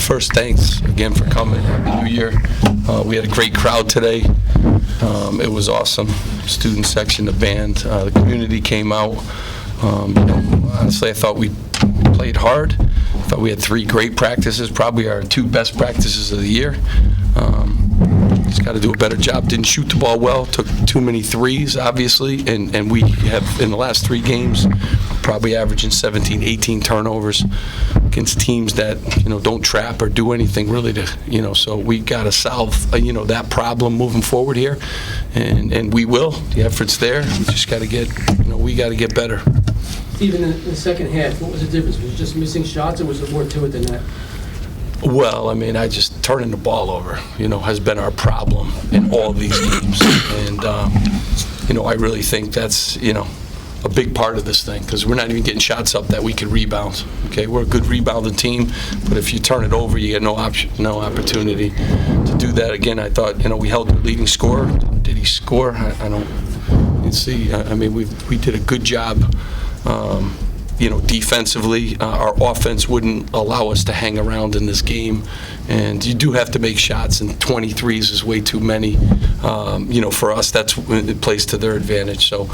First, thanks again for coming. Happy New Year. We had a great crowd today. It was awesome. Student section, the band, the community came out. Honestly, I thought we played hard. I thought we had 3 great practices, probably our 2 best practices of the year. Just got to do a better job. Didn't shoot the ball well. Took too many threes, obviously, and we have, in the last 3 games, probably averaging 17, 18 turnovers against teams that, don't trap or do anything really to, so we got to solve, that problem moving forward here, and we will. The effort's there. We just got to get, we got to get better. Even in the second half, what was the difference? Was it just missing shots, or was there more to it than that? Well, I just turning the ball over, has been our problem in all these games. And, I really think that's, a big part of this thing, because we're not even getting shots up that we could rebound. Okay, we're a good rebounding team, but if you turn it over, you get no opportunity to do that. Again, I thought, we held the leading scorer. Did he score? I don't see. We did a good job. Defensively, our offense wouldn't allow us to hang around in this game, and you do have to make shots, and 23s is way too many. For us, it plays to their advantage. So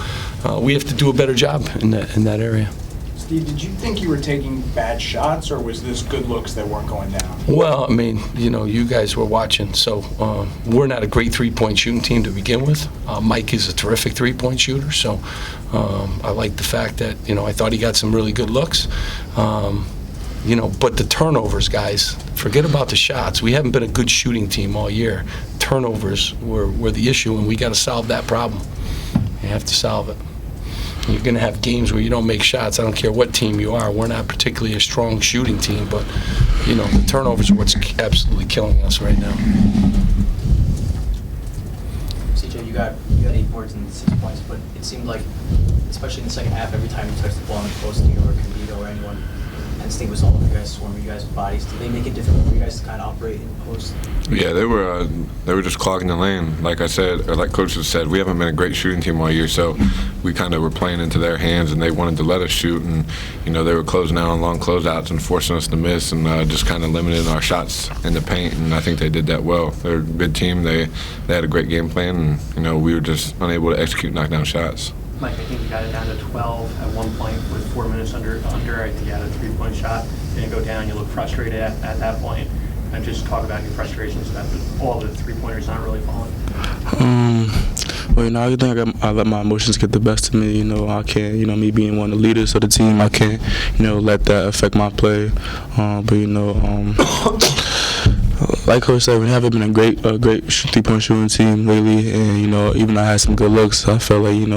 we have to do a better job in that area. Steve, did you think you were taking bad shots, or was this good looks that weren't going down? Well, you guys were watching, so we're not a great three-point shooting team to begin with. Mike is a terrific three-point shooter, so I like the fact that, I thought he got some really good looks. But the turnovers, guys, forget about the shots. We haven't been a good shooting team all year. Turnovers were the issue, and we got to solve that problem. You have to solve it. You're going to have games where you don't make shots. I don't care what team you are. We're not particularly a strong shooting team, but, the turnovers are what's absolutely killing us right now. CJ, you got 8 boards and 6 points, but it seemed like, especially in the second half, every time you touched the ball in the post, you or Candido or anyone, Penn State was all of you guys swarming you guys with bodies. Did they make it difficult for you guys to kind of operate in the post? Yeah, they were just clogging the lane. Like I said, or like Coach has said, we haven't been a great shooting team all year, so we kind of were playing into their hands, and they wanted to let us shoot, and they were closing out on long closeouts and forcing us to miss, and just kind of limiting our shots in the paint, and I think they did that well. They're a good team. They had a great game plan, and we were just unable to execute knockdown shots. Mike, I think you got it down to 12 at one point with 4 minutes under. I think you had a 3-point shot. Didn't go down. You look frustrated at that point. And just talk about your frustrations about all the 3-pointers not really falling. I think I let my emotions get the best of me. I can't, me being one of the leaders of the team, I can't, let that affect my play. Like Coach said, we haven't been a great 3-point shooting team lately, and even I had some good looks. I felt like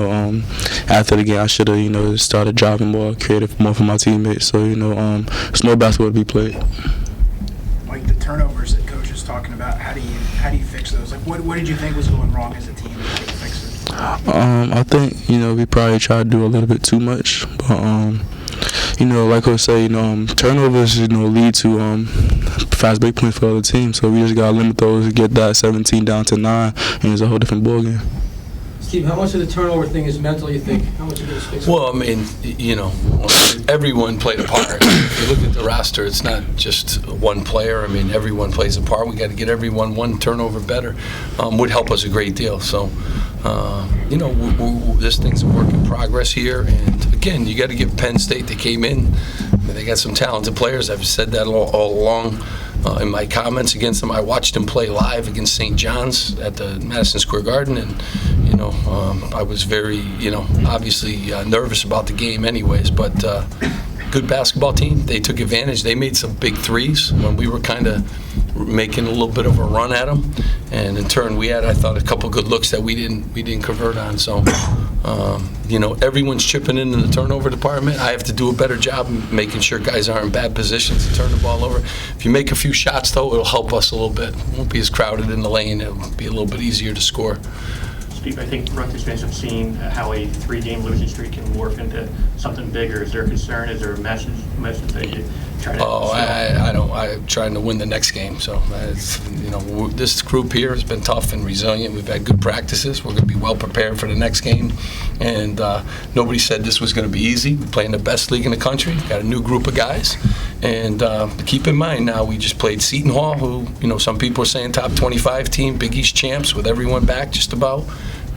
after the game I should have started driving more, creative more for my teammates. So there's more basketball to be played. Like the turnovers that Coach is talking about, how do you fix those? Like what did you think was going wrong as a team? How do you fix it? I think we probably tried to do a little bit too much, but like I say, turnovers lead to fast break points for other teams. So we just gotta limit those, get that 17 down to 9, and it's a whole different ballgame. Steve, how much of the turnover thing is mental, you think? How much of it is fixed? Well, everyone played a part. If you look at the roster, it's not just one player. Everyone plays a part. We got to get everyone one turnover better. Would help us a great deal. So, this thing's a work in progress here. And again, you got to give Penn State. They came in. They got some talented players. I've said that all along. In my comments against them, I watched them play live against St. John's at the Madison Square Garden, and I was very, obviously nervous about the game anyways, but good basketball team. They took advantage. They made some big threes when we were kind of making a little bit of a run at them, and in turn we had, I thought, a couple good looks that we didn't convert on. So everyone's chipping in the turnover department. I have to do a better job making sure guys aren't in bad positions to turn the ball over. If you make a few shots, though, it'll help us a little bit. It won't be as crowded in the lane. It'll be a little bit easier to score. Steve, I think Rutgers fans have seen how a 3-game losing streak can morph into something bigger. Is there a concern? Is there a message that you try to? I'm trying to win the next game. So, this group here has been tough and resilient. We've had good practices. We're going to be well prepared for the next game. And nobody said this was going to be easy. We play in the best league in the country. Got a new group of guys. And keep in mind now, we just played Seton Hall, who, some people are saying top 25 team, Big East champs with everyone back just about.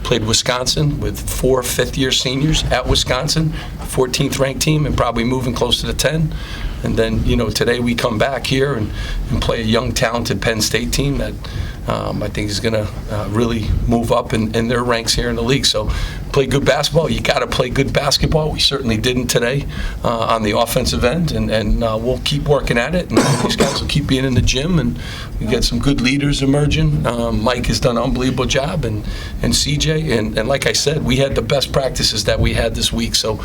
Played Wisconsin with 4 fifth-year seniors at Wisconsin, 14th ranked team, and probably moving close to the 10. And then, today we come back here and play a young, talented Penn State team that I think is going to really move up in their ranks here in the league. So play good basketball. You got to play good basketball. We certainly didn't today on the offensive end, and we'll keep working at it. And these guys will keep being in the gym, and we get some good leaders emerging. Mike has done an unbelievable job, and CJ. And like I said, we had the best practices that we had this week. So.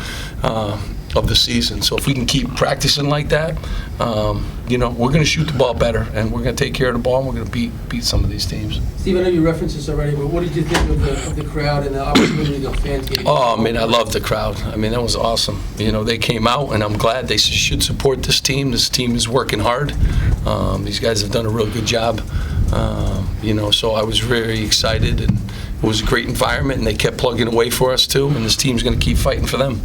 Of the season. So if we can keep practicing like that, we're going to shoot the ball better, and we're going to take care of the ball, and we're going to beat some of these teams. Steve, I know you referenced this already, but what did you think of the crowd and the opportunity the fans gave? Oh, I love the crowd. That was awesome. They came out, and I'm glad. They should support this team. This team is working hard. These guys have done a real good job. So I was very excited, and it was a great environment, and they kept plugging away for us too, and this team's going to keep fighting for them.